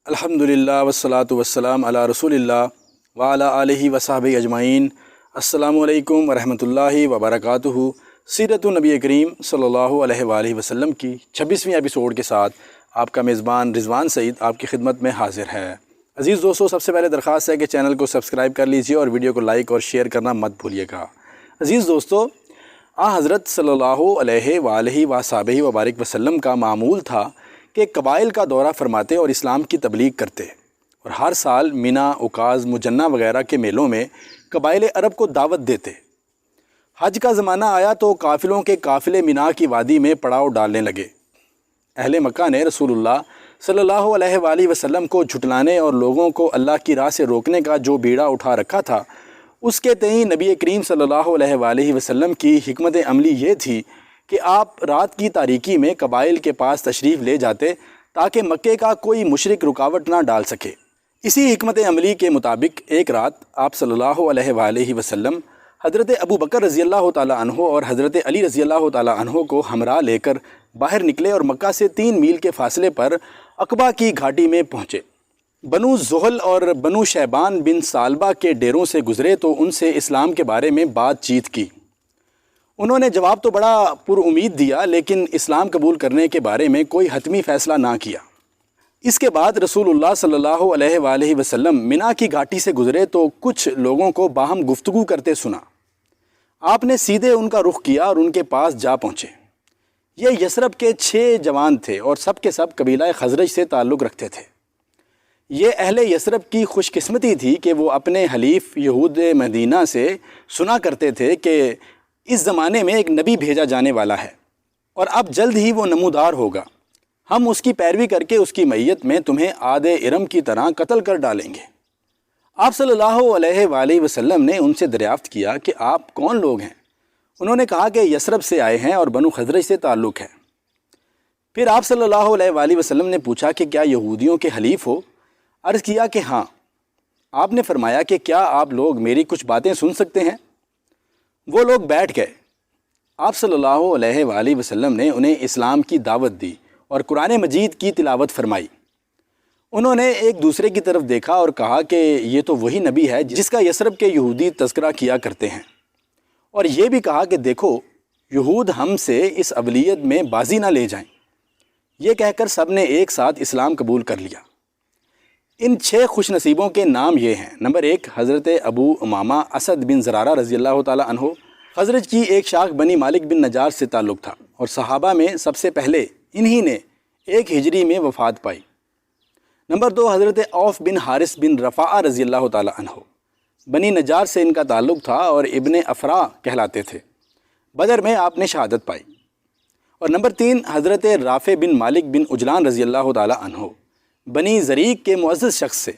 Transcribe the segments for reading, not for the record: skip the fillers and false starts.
الحمدللہ والصلاۃ والسلام علی رسول اللہ وعلی آلہ وصحبہ اجمعین۔ السلام علیکم ورحمۃ اللہ وبرکاتہ۔ سیرت النبی کریم صلی اللہ علیہ وآلہ وسلم کی 26ویں ایپیسوڈ کے ساتھ آپ کا میزبان رضوان سعید آپ کی خدمت میں حاضر ہے۔ عزیز دوستو، سب سے پہلے درخواست ہے کہ چینل کو سبسکرائب کر لیجیے اور ویڈیو کو لائک اور شیئر کرنا مت بھولیے گا۔ عزیز دوستو، حضرت صلی اللہ علیہ وآلہ وصحبہ وبارک وسلم کا معمول تھا کہ قبائل کا دورہ فرماتے اور اسلام کی تبلیغ کرتے، اور ہر سال مینا، عکاظ، مجنہ وغیرہ کے میلوں میں قبائل عرب کو دعوت دیتے۔ حج کا زمانہ آیا تو قافلوں کے قافلے مینا کی وادی میں پڑاؤ ڈالنے لگے۔ اہل مکہ نے رسول اللہ صلی اللہ علیہ وآلہ وسلم کو جھٹلانے اور لوگوں کو اللہ کی راہ سے روکنے کا جو بیڑا اٹھا رکھا تھا، اس کے تئیں نبی کریم صلی اللہ علیہ وآلہ وسلم کی حکمت عملی یہ تھی کہ آپ رات کی تاریکی میں قبائل کے پاس تشریف لے جاتے تاکہ مکے کا کوئی مشرک رکاوٹ نہ ڈال سکے۔ اسی حکمت عملی کے مطابق ایک رات آپ صلی اللہ علیہ وآلہ وسلم حضرت ابو بکر رضی اللہ تعالیٰ عنہ اور حضرت علی رضی اللہ تعالیٰ عنہ کو ہمراہ لے کر باہر نکلے اور مکہ سے 3 میل کے فاصلے پر عقبہ کی گھاٹی میں پہنچے۔ بنو زحل اور بنو شیبان بن سالبہ کے ڈیروں سے گزرے تو ان سے اسلام کے بارے میں بات چیت کی۔ انہوں نے جواب تو بڑا پر امید دیا، لیکن اسلام قبول کرنے کے بارے میں کوئی حتمی فیصلہ نہ کیا۔ اس کے بعد رسول اللہ صلی اللہ علیہ وآلہ وسلم مینا کی گھاٹی سے گزرے تو کچھ لوگوں کو باہم گفتگو کرتے سنا۔ آپ نے سیدھے ان کا رخ کیا اور ان کے پاس جا پہنچے۔ یہ یثرب کے 6 جوان تھے اور سب کے سب قبیلہ خزرج سے تعلق رکھتے تھے۔ یہ اہل یثرب کی خوش قسمتی تھی کہ وہ اپنے حلیف یہود مدینہ سے سنا کرتے تھے کہ اس زمانے میں ایک نبی بھیجا جانے والا ہے اور اب جلد ہی وہ نمودار ہوگا۔ ہم اس کی پیروی کر کے اس کی معیت میں تمہیں عاد ارم کی طرح قتل کر ڈالیں گے۔ آپ صلی اللہ علیہ وآلہ وسلم نے ان سے دریافت کیا کہ آپ کون لوگ ہیں؟ انہوں نے کہا کہ یثرب سے آئے ہیں اور بنو خزرج سے تعلق ہے۔ پھر آپ صلی اللہ علیہ وآلہ وسلم نے پوچھا کہ کیا یہودیوں کے حلیف ہو؟ عرض کیا کہ ہاں۔ آپ نے فرمایا کہ کیا آپ لوگ میری کچھ باتیں سن سکتے ہیں؟ وہ لوگ بیٹھ گئے۔ آپ صلی اللہ علیہ وآلہ وسلم نے انہیں اسلام کی دعوت دی اور قرآن مجید کی تلاوت فرمائی۔ انہوں نے ایک دوسرے کی طرف دیکھا اور کہا کہ یہ تو وہی نبی ہے جس کا یثرب کے یہودی تذکرہ کیا کرتے ہیں، اور یہ بھی کہا کہ دیکھو یہود ہم سے اس اولیت میں بازی نہ لے جائیں۔ یہ کہہ کر سب نے ایک ساتھ اسلام قبول کر لیا۔ ان 6 خوش نصیبوں کے نام یہ ہیں۔ نمبر 1، حضرت ابو امامہ اسد بن زرارہ رضی اللہ تعالیٰ عنہ۔ خزرج کی ایک شاخ بنی مالک بن نجار سے تعلق تھا اور صحابہ میں سب سے پہلے انہی نے 1 ہجری میں وفات پائی۔ نمبر 2، حضرت عوف بن حارث بن رفاعہ رضی اللہ تعالیٰ عنہ۔ بنی نجار سے ان کا تعلق تھا اور ابن افرا کہلاتے تھے۔ بدر میں آپ نے شہادت پائی۔ اور نمبر 3، حضرت رافع بن مالک بن عجلان رضی اللہ تعالیٰ عنہ، بنی زریق کے معزز شخص سے۔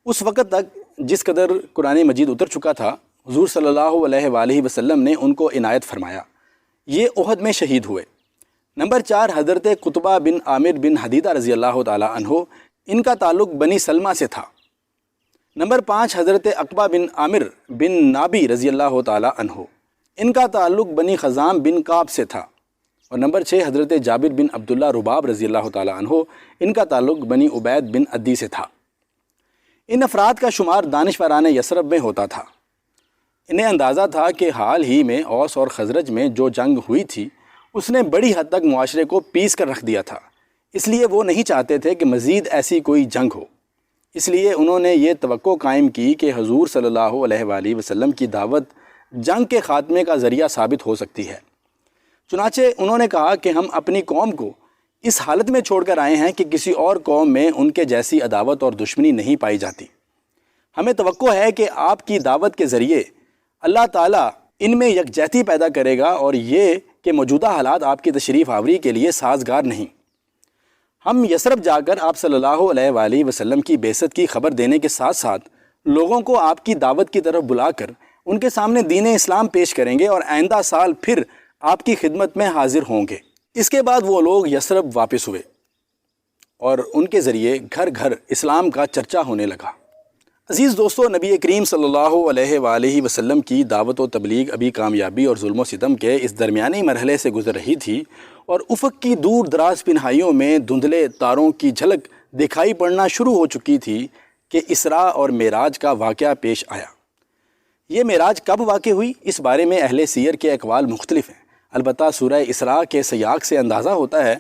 اس وقت تک جس قدر قرآن مجید اتر چکا تھا، حضور صلی اللہ علیہ وآلہ وسلم نے ان کو عنایت فرمایا۔ یہ احد میں شہید ہوئے۔ نمبر 4، حضرت قطبہ بن عامر بن حدیدہ رضی اللہ تعالیٰ عنہ، ان کا تعلق بنی سلمہ سے تھا۔ نمبر 5، حضرت عقبہ بن عامر بن نابی رضی اللہ تعالیٰ عنہ، ان کا تعلق بنی خزام بن کعب سے تھا۔ اور نمبر 6، حضرت جابر بن عبداللہ رباب رضی اللہ تعالیٰ عنہ، ان کا تعلق بنی عبید بن عدی سے تھا۔ ان افراد کا شمار دانشوران یثرب میں ہوتا تھا۔ انہیں اندازہ تھا کہ حال ہی میں اوس اور خزرج میں جو جنگ ہوئی تھی اس نے بڑی حد تک معاشرے کو پیس کر رکھ دیا تھا، اس لیے وہ نہیں چاہتے تھے کہ مزید ایسی کوئی جنگ ہو۔ اس لیے انہوں نے یہ توقع قائم کی کہ حضور صلی اللہ علیہ وآلہ وسلم کی دعوت جنگ کے خاتمے کا ذریعہ ثابت ہو سکتی ہے۔ چنانچہ انہوں نے کہا کہ ہم اپنی قوم کو اس حالت میں چھوڑ کر آئے ہیں کہ کسی اور قوم میں ان کے جیسی عداوت اور دشمنی نہیں پائی جاتی۔ ہمیں توقع ہے کہ آپ کی دعوت کے ذریعے اللہ تعالیٰ ان میں یکجہتی پیدا کرے گا، اور یہ کہ موجودہ حالات آپ کی تشریف آوری کے لیے سازگار نہیں۔ ہم یثرب جا کر آپ صلی اللہ علیہ وآلہ وسلم کی بعثت کی خبر دینے کے ساتھ ساتھ لوگوں کو آپ کی دعوت کی طرف بلا کر ان کے سامنے دین اسلام پیش کریں گے اور آئندہ سال پھر آپ کی خدمت میں حاضر ہوں گے۔ اس کے بعد وہ لوگ یثرب واپس ہوئے اور ان کے ذریعے گھر گھر اسلام کا چرچا ہونے لگا۔ عزیز دوستو، نبی کریم صلی اللہ علیہ وآلہ وسلم کی دعوت و تبلیغ ابھی کامیابی اور ظلم و ستم کے اس درمیانی مرحلے سے گزر رہی تھی، اور افق کی دور دراز پنہائیوں میں دھندلے تاروں کی جھلک دکھائی پڑنا شروع ہو چکی تھی کہ اسراء اور معراج کا واقعہ پیش آیا۔ یہ معراج کب واقع ہوئی، اس بارے میں اہل سیر کے اقوال مختلف ہیں۔ البتہ سورہ اسراء کے سیاق سے اندازہ ہوتا ہے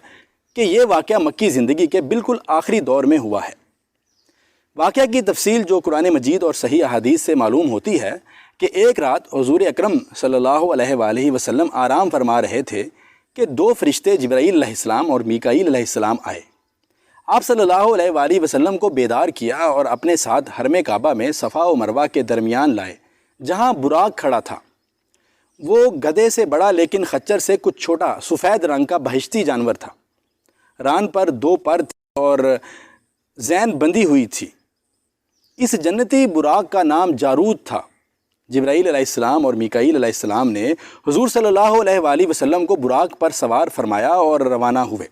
کہ یہ واقعہ مکی زندگی کے بالکل آخری دور میں ہوا ہے۔ واقعہ کی تفصیل جو قرآن مجید اور صحیح احادیث سے معلوم ہوتی ہے کہ ایک رات حضور اکرم صلی اللہ علیہ وآلہ وسلم آرام فرما رہے تھے کہ دو فرشتے جبرائیل علیہ السلام اور میکائیل علیہ السلام آئے۔ آپ صلی اللہ علیہ وآلہ وسلم کو بیدار کیا اور اپنے ساتھ حرم کعبہ میں صفا و مروہ کے درمیان لائے جہاں براق کھڑا تھا۔ وہ گدھے سے بڑا لیکن خچر سے کچھ چھوٹا سفید رنگ کا بہشتی جانور تھا۔ ران پر دو پر تھے اور زین بندھی ہوئی تھی۔ اس جنتی براق کا نام جارود تھا۔ جبرائیل علیہ السلام اور میکائیل علیہ السلام نے حضور صلی اللہ علیہ وآلہ وسلم کو براق پر سوار فرمایا اور روانہ ہوئے۔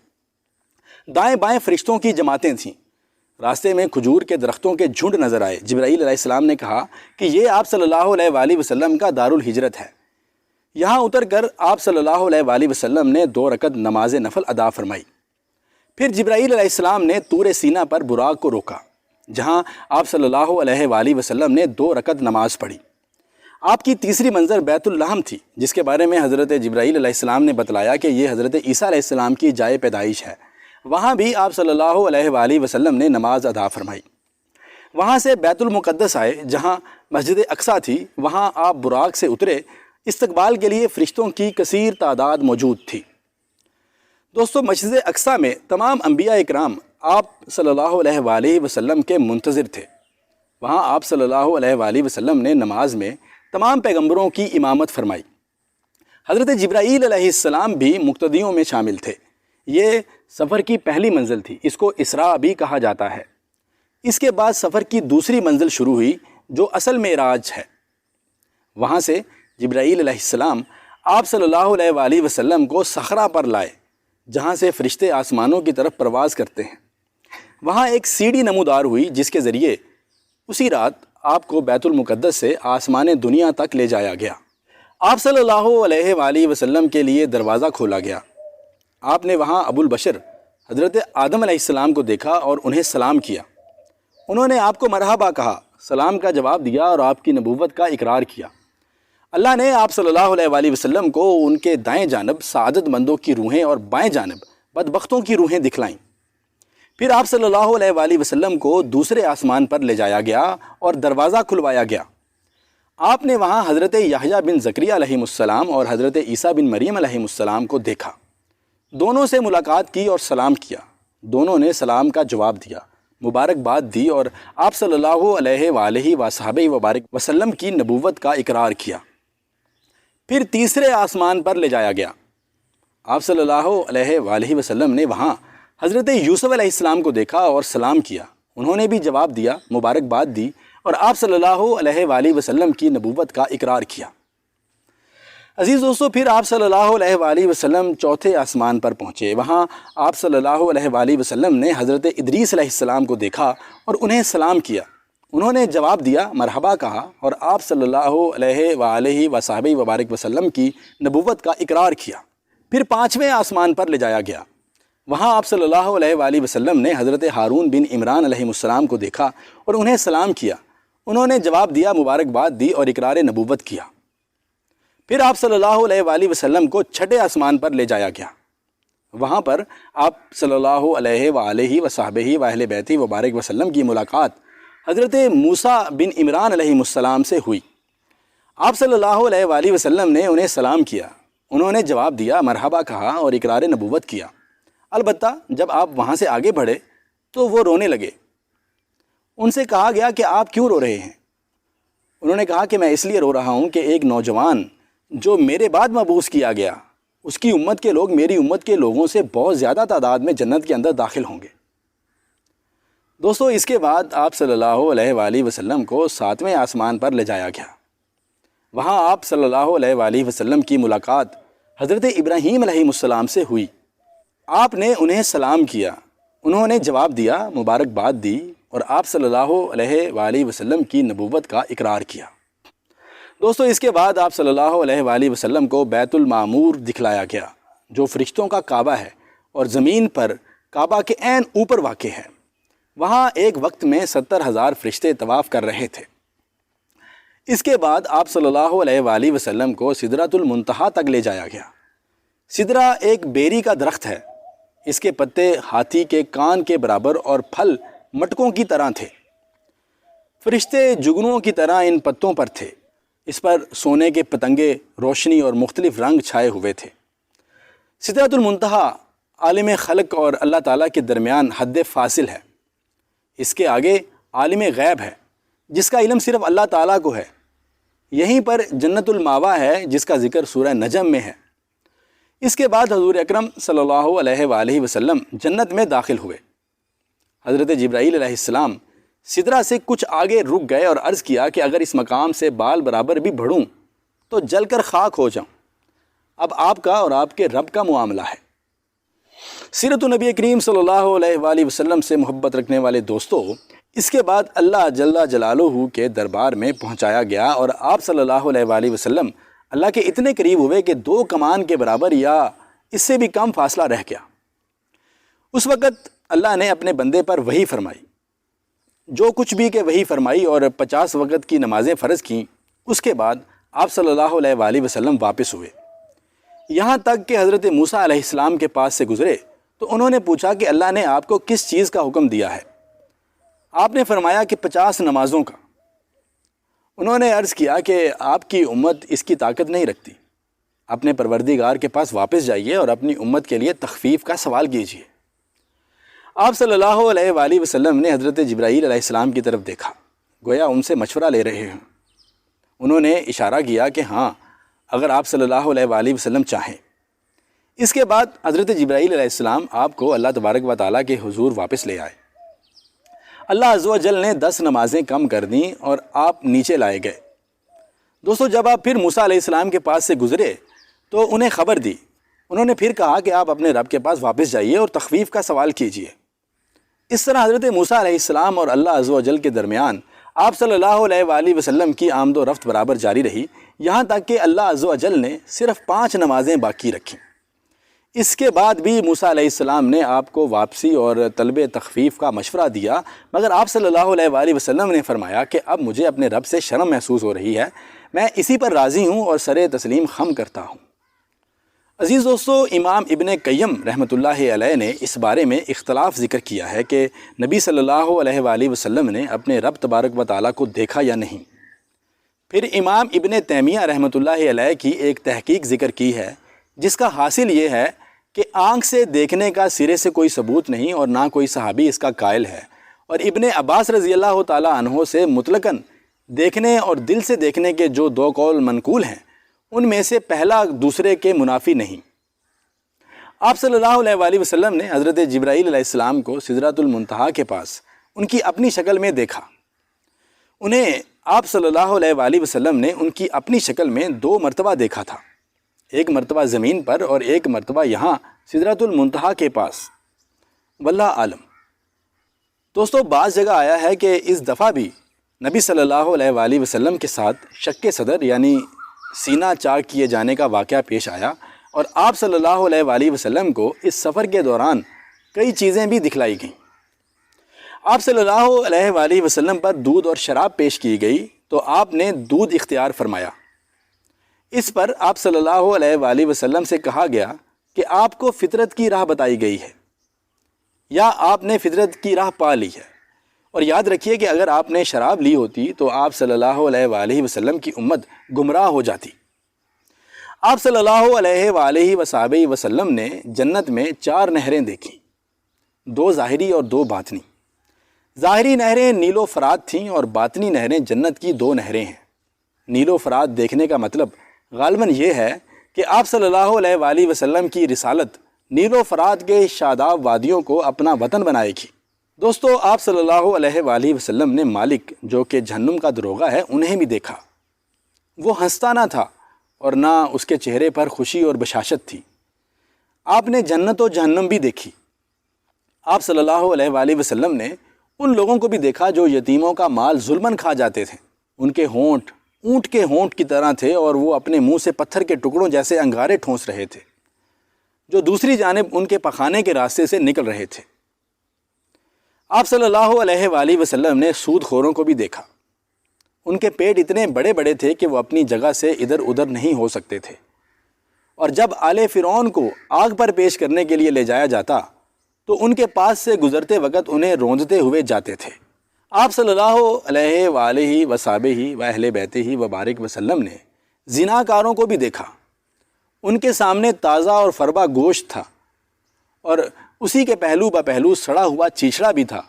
دائیں بائیں فرشتوں کی جماعتیں تھیں۔ راستے میں کھجور کے درختوں کے جھنڈ نظر آئے۔ جبرائیل علیہ السلام نے کہا کہ یہ آپ صلی اللہ علیہ وآلہ وسلم کا دار الہجرت ہے۔ یہاں اتر کر آپ صلی اللہ علیہ وآلہ وسلم نے 2 رکعت نماز نفل ادا فرمائی۔ پھر جبرائیل علیہ السلام نے طور سینا پر براق کو روکا جہاں آپ صلی اللہ علیہ وآلہ وسلم نے 2 رکعت نماز پڑھی۔ آپ کی تیسری منزل بیت اللحم تھی جس کے بارے میں حضرت جبرائیل علیہ السلام نے بتلایا کہ یہ حضرت عیسیٰ علیہ السلام کی جائے پیدائش ہے۔ وہاں بھی آپ صلی اللہ علیہ وآلہ وسلم نے نماز ادا فرمائی۔ وہاں سے بیت المقدس آئے جہاں مسجد اقصیٰ تھی۔ وہاں آپ براق سے اترے۔ استقبال کے لیے فرشتوں کی کثیر تعداد موجود تھی۔ دوستو، مسجد اقصیٰ میں تمام انبیاء اکرام آپ صلی اللہ علیہ وآلہ وسلم کے منتظر تھے۔ وہاں آپ صلی اللہ علیہ وآلہ وسلم نے نماز میں تمام پیغمبروں کی امامت فرمائی۔ حضرت جبرائیل علیہ السلام بھی مقتدیوں میں شامل تھے۔ یہ سفر کی پہلی منزل تھی، اس کو اسراء بھی کہا جاتا ہے۔ اس کے بعد سفر کی دوسری منزل شروع ہوئی جو اصل معراج ہے۔ وہاں سے جبرائیل علیہ السلام آپ صلی اللہ علیہ وآلہ وسلم کو صخرہ پر لائے جہاں سے فرشتے آسمانوں کی طرف پرواز کرتے ہیں۔ وہاں ایک سیڑھی نمودار ہوئی جس کے ذریعے اسی رات آپ کو بیت المقدس سے آسمان دنیا تک لے جایا گیا۔ آپ صلی اللہ علیہ وآلہ وسلم کے لیے دروازہ کھولا گیا۔ آپ نے وہاں ابو البشر حضرت آدم علیہ السلام کو دیکھا اور انہیں سلام کیا۔ انہوں نے آپ کو مرحبا کہا، سلام کا جواب دیا اور آپ کی نبوت کا اقرار کیا۔ اللہ نے آپ صلی اللہ علیہ وآلہ وسلم کو ان کے دائیں جانب سعادت مندوں کی روحیں اور بائیں جانب بدبختوں کی روحیں دکھلائیں۔ پھر آپ صلی اللہ علیہ وآلہ وسلم کو دوسرے آسمان پر لے جایا گیا اور دروازہ کھلوایا گیا۔ آپ نے وہاں حضرت یحییٰ بن زکریا علیہ السلام اور حضرت عیسیٰ بن مریم علیہ السلام کو دیکھا۔ دونوں سے ملاقات کی اور سلام کیا۔ دونوں نے سلام کا جواب دیا، مبارکباد دی اور آپ صلی اللہ علیہ وآلہ وصحبہ وبارک وسلم کی نبوت کا اقرار کیا۔ پھر تیسرے آسمان پر لے جایا گیا۔ آپ صلی اللہ علیہ وآلہ وسلم نے وہاں حضرت یوسف علیہ السلام کو دیکھا اور سلام کیا۔ انہوں نے بھی جواب دیا، مبارکباد دی اور آپ صلی اللہ علیہ وآلہ وسلم کی نبوت کا اقرار کیا۔ عزیز دوستو، پھر آپ صلی اللہ علیہ وآلہ وسلم چوتھے آسمان پر پہنچے۔ وہاں آپ صلی اللہ علیہ وآلہ وسلم نے حضرت ادریس علیہ السلام کو دیکھا اور انہیں سلام کیا۔ انہوں نے جواب دیا، مرحبا کہا اور آپ صلی اللہ علیہ وآلہ وصحبہ وبارک وسلم کی نبوت کا اقرار کیا۔ پھر پانچویں آسمان پر لے جایا گیا۔ وہاں آپ صلی اللہ علیہ وآلہ وسلم نے حضرت ہارون بن عمران علیہ السلام کو دیکھا اور انہیں سلام کیا۔ انہوں نے جواب دیا، مبارکباد دی اور اقرار نبوت کیا۔ پھر آپ صلی اللہ علیہ وآلہ وسلم کو چھٹے آسمان پر لے جایا گیا۔ وہاں پر آپ صلی اللہ علیہ وآلہ وصحبہ واہل بیت وبارک وسلم کی ملاقات حضرت موسیٰ بن عمران علیہ السلام سے ہوئی۔ آپ صلی اللہ علیہ وآلہ وسلم نے انہیں سلام کیا۔ انہوں نے جواب دیا، مرحبا کہا اور اقرار نبوت کیا۔ البتہ جب آپ وہاں سے آگے بڑھے تو وہ رونے لگے۔ ان سے کہا گیا کہ آپ کیوں رو رہے ہیں؟ انہوں نے کہا کہ میں اس لیے رو رہا ہوں کہ ایک نوجوان جو میرے بعد مبعوث کیا گیا، اس کی امت کے لوگ میری امت کے لوگوں سے بہت زیادہ تعداد میں جنت کے اندر داخل ہوں گے۔ دوستو، اس کے بعد آپ صلی اللہ علیہ وآلہ وسلم کو ساتویں آسمان پر لے جایا گیا۔ وہاں آپ صلی اللہ علیہ وآلہ وسلم کی ملاقات حضرت ابراہیم علیہ السلام سے ہوئی۔ آپ نے انہیں سلام کیا۔ انہوں نے جواب دیا، مبارکباد دی اور آپ صلی اللہ علیہ وآلہ وسلم کی نبوت کا اقرار کیا۔ دوستو، اس کے بعد آپ صلی اللہ علیہ وآلہ وسلم کو بیت المعمور دکھلایا گیا جو فرشتوں کا کعبہ ہے اور زمین پر کعبہ کے عین اوپر واقع ہے۔ وہاں ایک وقت میں 70,000 فرشتے طواف کر رہے تھے۔ اس کے بعد آپ صلی اللہ علیہ وآلہ وسلم کو سدرۃ المنتہا تک لے جایا گیا۔ سدرہ ایک بیری کا درخت ہے۔ اس کے پتے ہاتھی کے کان کے برابر اور پھل مٹکوں کی طرح تھے۔ فرشتے جگنوں کی طرح ان پتوں پر تھے۔ اس پر سونے کے پتنگے، روشنی اور مختلف رنگ چھائے ہوئے تھے۔ سدرۃ المنتہا عالم خلق اور اللہ تعالیٰ کے درمیان حد فاصل ہے۔ اس کے آگے عالم غیب ہے جس کا علم صرف اللہ تعالیٰ کو ہے۔ یہیں پر جنت الماوا ہے جس کا ذکر سورہ نجم میں ہے۔ اس کے بعد حضور اکرم صلی اللہ علیہ وآلہ وسلم جنت میں داخل ہوئے۔ حضرت جبرائیل علیہ السلام سدرہ سے کچھ آگے رک گئے اور عرض کیا کہ اگر اس مقام سے بال برابر بھی بڑھوں تو جل کر خاک ہو جاؤں۔ اب آپ کا اور آپ کے رب کا معاملہ ہے۔ سیرت نبی کریم صلی اللہ علیہ وآلہ وسلم سے محبت رکھنے والے دوستو، اس کے بعد اللہ جل جلالہ کے دربار میں پہنچایا گیا اور آپ صلی اللہ علیہ وآلہ وسلم اللہ کے اتنے قریب ہوئے کہ 2 کمان کے برابر یا اس سے بھی کم فاصلہ رہ گیا۔ اس وقت اللہ نے اپنے بندے پر وحی فرمائی، جو کچھ بھی کہ وحی فرمائی، اور 50 وقت کی نمازیں فرض کیں۔ اس کے بعد آپ صلی اللہ علیہ وآلہ وسلم واپس ہوئے، یہاں تک کہ حضرت موسیٰ علیہ السلام کے پاس سے گزرے تو انہوں نے پوچھا کہ اللہ نے آپ کو کس چیز کا حکم دیا ہے؟ آپ نے فرمایا کہ 50 نمازوں کا۔ انہوں نے عرض کیا کہ آپ کی امت اس کی طاقت نہیں رکھتی، اپنے پروردگار کے پاس واپس جائیے اور اپنی امت کے لیے تخفیف کا سوال کیجیے۔ آپ صلی اللہ علیہ وآلہ وسلم نے حضرت جبرائیل علیہ السلام کی طرف دیکھا، گویا ان سے مشورہ لے رہے ہیں۔ انہوں نے اشارہ کیا کہ ہاں، اگر آپ صلی اللہ علیہ وآلہ وسلم چاہیں۔ اس کے بعد حضرت جبرائیل علیہ السلام آپ کو اللہ تبارک و تعالیٰ کے حضور واپس لے آئے۔ اللہ عز و جل نے 10 نمازیں کم کر دیں اور آپ نیچے لائے گئے۔ دوستو، جب آپ پھر موسیٰ علیہ السلام کے پاس سے گزرے تو انہیں خبر دی۔ انہوں نے پھر کہا کہ آپ اپنے رب کے پاس واپس جائیے اور تخفیف کا سوال کیجیے۔ اس طرح حضرت موسیٰ علیہ السلام اور اللہ عز و جل کے درمیان آپ صلی اللہ علیہ وآلہ وسلم کی آمد و رفت برابر جاری رہی، یہاں تک کہ اللہ عز و جل نے صرف 5 نمازیں باقی رکھیں۔ اس کے بعد بھی موسیٰ علیہ السلام نے آپ کو واپسی اور طلب تخفیف کا مشورہ دیا، مگر آپ صلی اللہ علیہ وآلہ وسلم نے فرمایا کہ اب مجھے اپنے رب سے شرم محسوس ہو رہی ہے، میں اسی پر راضی ہوں اور سر تسلیم خم کرتا ہوں۔ عزیز دوستو، امام ابن قیم رحمۃ اللہ علیہ نے اس بارے میں اختلاف ذکر کیا ہے کہ نبی صلی اللہ علیہ وآلہ وسلم نے اپنے رب تبارک و تعالیٰ کو دیکھا یا نہیں۔ پھر امام ابن تیمیہ رحمۃ اللہ علیہ کی ایک تحقیق ذکر کی ہے جس کا حاصل یہ ہے کہ آنکھ سے دیکھنے کا سرے سے کوئی ثبوت نہیں اور نہ کوئی صحابی اس کا قائل ہے، اور ابن عباس رضی اللہ تعالیٰ عنہ سے مطلقاً دیکھنے اور دل سے دیکھنے کے جو 2 قول منقول ہیں ان میں سے پہلا دوسرے کے منافی نہیں۔ آپ صلی اللہ علیہ وآلہ وسلم نے حضرت جبرائیل علیہ السلام کو سدرۃ المنتہا کے پاس ان کی اپنی شکل میں دیکھا۔ انہیں آپ صلی اللہ علیہ وآلہ وسلم نے ان کی اپنی شکل میں 2 مرتبہ دیکھا تھا، ایک مرتبہ زمین پر اور ایک مرتبہ یہاں سدرۃ المنتہا کے پاس، واللہ عالم۔ دوستو، بعض جگہ آیا ہے کہ اس دفعہ بھی نبی صلی اللہ علیہ وآلہ وسلم کے ساتھ شق صدر یعنی سینہ چاک کیے جانے کا واقعہ پیش آیا، اور آپ صلی اللہ علیہ وآلہ وسلم کو اس سفر کے دوران کئی چیزیں بھی دکھلائی گئیں۔ آپ صلی اللہ علیہ وآلہ وسلم پر دودھ اور شراب پیش کی گئی تو آپ نے دودھ اختیار فرمایا۔ اس پر آپ صلی اللہ علیہ وآلہ وسلم سے کہا گیا کہ آپ کو فطرت کی راہ بتائی گئی ہے یا آپ نے فطرت کی راہ پا لی ہے، اور یاد رکھیے کہ اگر آپ نے شراب لی ہوتی تو آپ صلی اللہ علیہ وآلہ وسلم کی امت گمراہ ہو جاتی۔ آپ صلی اللہ علیہ وآلہ وصحبہ وسلم نے جنت میں 4 نہریں دیکھیں، 2 ظاہری اور 2 باطنی۔ ظاہری نہریں نیل و فرات تھیں اور باطنی نہریں جنت کی 2 نہریں ہیں۔ نیل و فرات دیکھنے کا مطلب غالباً یہ ہے کہ آپ صلی اللہ علیہ وآلہ وسلم کی رسالت نیل و فرات کے شاداب وادیوں کو اپنا وطن بنائے گی۔ دوستو، آپ صلی اللہ علیہ وآلہ وسلم نے مالک جو کہ جہنم کا دروغہ ہے انہیں بھی دیکھا۔ وہ ہنستا نہ تھا اور نہ اس کے چہرے پر خوشی اور بشاشت تھی۔ آپ نے جنت و جہنم بھی دیکھی۔ آپ صلی اللہ علیہ وآلہ وسلم نے ان لوگوں کو بھی دیکھا جو یتیموں کا مال ظلماً کھا جاتے تھے۔ ان کے ہونٹ اونٹ کے ہونٹ کی طرح تھے اور وہ اپنے منہ سے پتھر کے ٹکڑوں جیسے انگارے ٹھونس رہے تھے جو دوسری جانب ان کے پخانے کے راستے سے نکل رہے تھے۔ آپ صلی اللہ علیہ وآلہ وسلم نے سود خوروں کو بھی دیکھا۔ ان کے پیٹ اتنے بڑے بڑے تھے کہ وہ اپنی جگہ سے ادھر ادھر نہیں ہو سکتے تھے، اور جب آل فرعون کو آگ پر پیش کرنے کے لیے لے جایا جاتا تو ان کے پاس سے گزرتے وقت انہیں روندتے ہوئے جاتے تھے۔ آپ صلی اللہ علیہ وآلہ وصحبہ و اہل بیتہ وبارک وسلم نے زناکاروں کو بھی دیکھا۔ ان کے سامنے تازہ اور فربا گوشت تھا، اور اسی کے پہلو بہ پہلو سڑا ہوا چیچڑا بھی تھا۔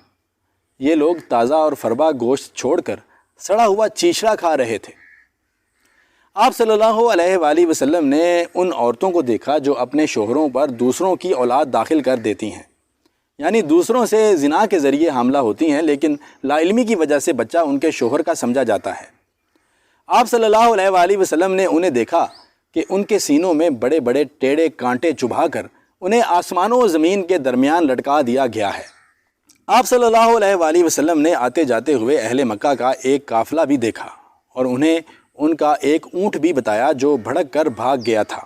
یہ لوگ تازہ اور فربا گوشت چھوڑ کر سڑا ہوا چیچڑا کھا رہے تھے۔ آپ صلی اللہ علیہ وآلہ وسلم نے ان عورتوں کو دیکھا جو اپنے شوہروں پر دوسروں کی اولاد داخل کر دیتی ہیں، یعنی دوسروں سے زنا کے ذریعے حاملہ ہوتی ہیں، لیکن لا علمی کی وجہ سے بچہ ان کے شوہر کا سمجھا جاتا ہے۔ آپ صلی اللہ علیہ وآلہ وسلم نے انہیں دیکھا کہ ان کے سینوں میں بڑے بڑے ٹیڑے کانٹے چبھا کر انہیں آسمانوں و زمین کے درمیان لٹکا دیا گیا ہے۔ آپ صلی اللہ علیہ وآلہ وسلم نے آتے جاتے ہوئے اہل مکہ کا ایک قافلہ بھی دیکھا، اور انہیں ان کا ایک اونٹ بھی بتایا جو بھڑک کر بھاگ گیا تھا۔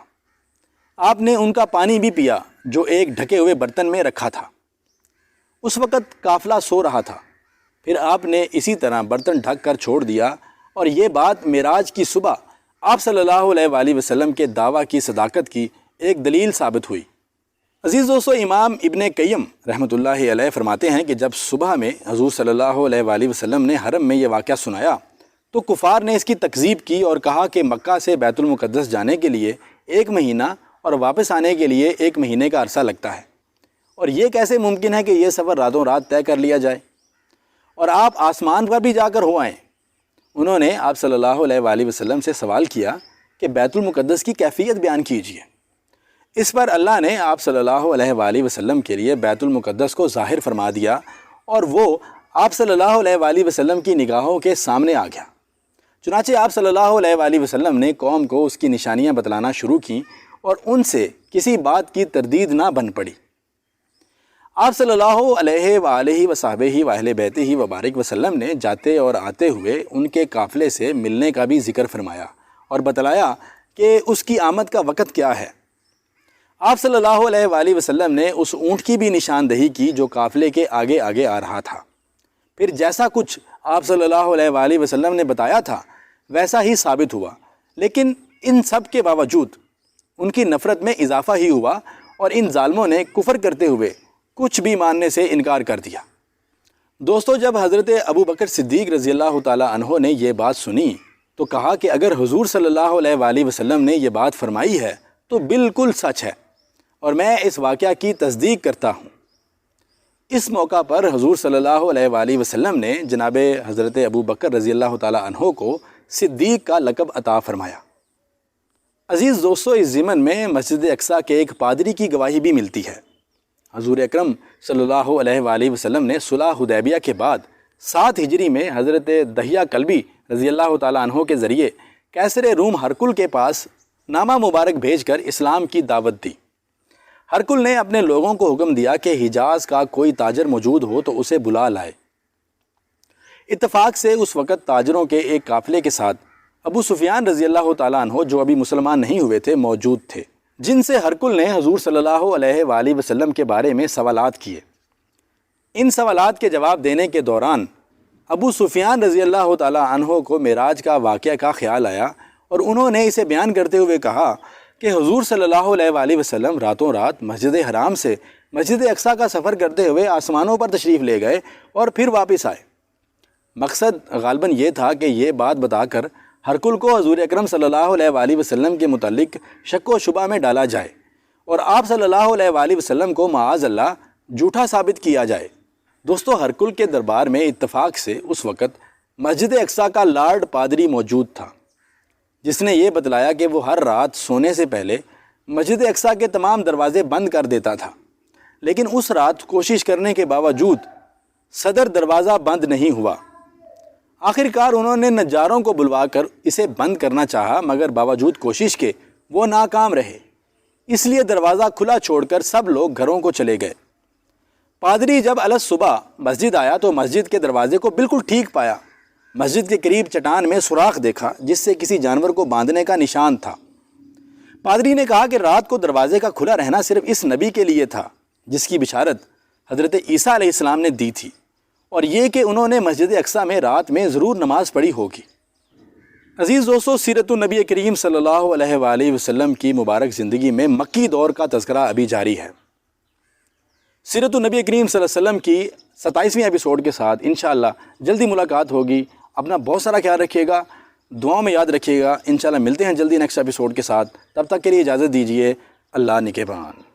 آپ نے ان کا پانی بھی پیا جو ایک ڈھکے ہوئے برتن میں رکھا تھا۔ اس وقت قافلہ سو رہا تھا، پھر آپ نے اسی طرح برتن ڈھک کر چھوڑ دیا، اور یہ بات معراج کی صبح آپ صلی اللہ علیہ وآلہ وسلم کے دعویٰ کی صداقت کی ایک دلیل ثابت ہوئی۔ عزیز دوستو، امام ابن قیم رحمۃ اللہ علیہ فرماتے ہیں کہ جب صبح میں حضور صلی اللہ علیہ وآلہ وسلم نے حرم میں یہ واقعہ سنایا تو کفار نے اس کی تکذیب کی اور کہا کہ مکہ سے بیت المقدس جانے کے لیے 1 مہینہ اور واپس آنے کے لیے 1 مہینے کا عرصہ لگتا ہے، اور یہ کیسے ممکن ہے کہ یہ سفر راتوں رات طے کر لیا جائے اور آپ آسمان پر بھی جا کر ہو آئیں۔ انہوں نے آپ صلی اللہ علیہ وآلہ وسلم سے سوال کیا کہ بیت المقدس کی کیفیت بیان کیجیے۔ اس پر اللہ نے آپ صلی اللہ علیہ وآلہ وسلم کے لیے بیت المقدس کو ظاہر فرما دیا، اور وہ آپ صلی اللہ علیہ وآلہ وسلم کی نگاہوں کے سامنے آ گیا۔ چنانچہ آپ صلی اللہ علیہ وآلہ وسلم نے قوم کو اس کی نشانیاں بتلانا شروع کیں، اور ان سے کسی بات کی تردید نہ بن پڑی۔ آپ صلی اللہ علیہ وآلہ وصحبہ و اہل بیتہ وبارک وسلم نے جاتے اور آتے ہوئے ان کے قافلے سے ملنے کا بھی ذکر فرمایا اور بتلایا کہ اس کی آمد کا وقت کیا ہے۔ آپ صلی اللہ علیہ وآلہ وسلم نے اس اونٹ کی بھی نشاندہی کی جو قافلے کے آگے آگے آ رہا تھا۔ پھر جیسا کچھ آپ صلی اللہ علیہ وآلہ وسلم نے بتایا تھا ویسا ہی ثابت ہوا، لیکن ان سب کے باوجود ان کی نفرت میں اضافہ ہی ہوا، اور ان ظالموں نے کفر کرتے ہوئے کچھ بھی ماننے سے انکار کر دیا۔ دوستو، جب حضرت ابو بکر صدیق رضی اللہ تعالی عنہ نے یہ بات سنی تو کہا کہ اگر حضور صلی اللہ علیہ وآلہ وسلم نے یہ بات فرمائی ہے تو بالکل سچ ہے، اور میں اس واقعہ کی تصدیق کرتا ہوں۔ اس موقع پر حضور صلی اللہ علیہ وآلہ وسلم نے جناب حضرت ابو بکر رضی اللہ تعالی عنہ کو صدیق کا لقب عطا فرمایا۔ عزیز دوستو، اس ضمن میں مسجد اقصیٰ کے ایک پادری کی گواہی بھی ملتی ہے۔ حضور اکرم صلی اللہ علیہ وآلہ وسلم نے صلح حدیبیہ کے بعد 7 ہجری میں حضرت دحیہ کلبی رضی اللہ تعالی عنہ کے ذریعے قیصر روم ہرقل کے پاس نامہ مبارک بھیج کر اسلام کی دعوت دی۔ ہرقل نے اپنے لوگوں کو حکم دیا کہ حجاز کا کوئی تاجر موجود ہو تو اسے بلا لائے۔ اتفاق سے اس وقت تاجروں کے ایک قافلے کے ساتھ ابو سفیان رضی اللہ تعالیٰ عنہ، جو ابھی مسلمان نہیں ہوئے تھے، موجود تھے، جن سے ہرقل نے حضور صلی اللہ علیہ وآلہ وسلم کے بارے میں سوالات کیے۔ ان سوالات کے جواب دینے کے دوران ابو سفیان رضی اللہ تعالیٰ عنہ کو معراج کا واقعہ کا خیال آیا، اور انہوں نے اسے بیان کرتے ہوئے کہا کہ حضور صلی اللہ علیہ وآلہ وسلم راتوں رات مسجد حرام سے مسجد اقصیٰ کا سفر کرتے ہوئے آسمانوں پر تشریف لے گئے اور پھر واپس آئے۔ مقصد غالباً یہ تھا کہ یہ بات بتا کر ہرقل کو حضور اکرم صلی اللہ علیہ وآلہ وسلم کے متعلق شک و شبہ میں ڈالا جائے، اور آپ صلی اللہ علیہ وآلہ وسلم کو معاذ اللہ جھوٹا ثابت کیا جائے۔ دوستو، ہرقل کے دربار میں اتفاق سے اس وقت مسجد اقصیٰ کا لارڈ پادری موجود تھا، جس نے یہ بتلایا کہ وہ ہر رات سونے سے پہلے مسجد اقصیٰ کے تمام دروازے بند کر دیتا تھا، لیکن اس رات کوشش کرنے کے باوجود صدر دروازہ بند نہیں ہوا۔ آخر کار انہوں نے نجاروں کو بلوا کر اسے بند کرنا چاہا، مگر باوجود کوشش کے وہ ناکام رہے، اس لیے دروازہ کھلا چھوڑ کر سب لوگ گھروں کو چلے گئے۔ پادری جب صبح مسجد آیا تو مسجد کے دروازے کو بالکل ٹھیک پایا۔ مسجد کے قریب چٹان میں سوراخ دیکھا جس سے کسی جانور کو باندھنے کا نشان تھا۔ پادری نے کہا کہ رات کو دروازے کا کھلا رہنا صرف اس نبی کے لیے تھا جس کی بشارت حضرت عیسیٰ علیہ السلام نے دی تھی، اور یہ کہ انہوں نے مسجد اقصیٰ میں رات میں ضرور نماز پڑھی ہوگی۔ عزیز دوستو، سیرت النبی کریم صلی اللہ علیہ وآلہ وسلم کی مبارک زندگی میں مکی دور کا تذکرہ ابھی جاری ہے۔ سیرت النبی کریم صلی اللہ علیہ وسلم کی 27ویں ایپیسوڈ کے ساتھ انشاءاللہ جلدی ملاقات ہوگی۔ اپنا بہت سارا خیال رکھیے گا، دعاؤں میں یاد رکھیے گا۔ انشاءاللہ ملتے ہیں جلدی نیکسٹ ایپیسوڈ کے ساتھ، تب تک کے لیے اجازت دیجیے۔ اللہ نگہبان۔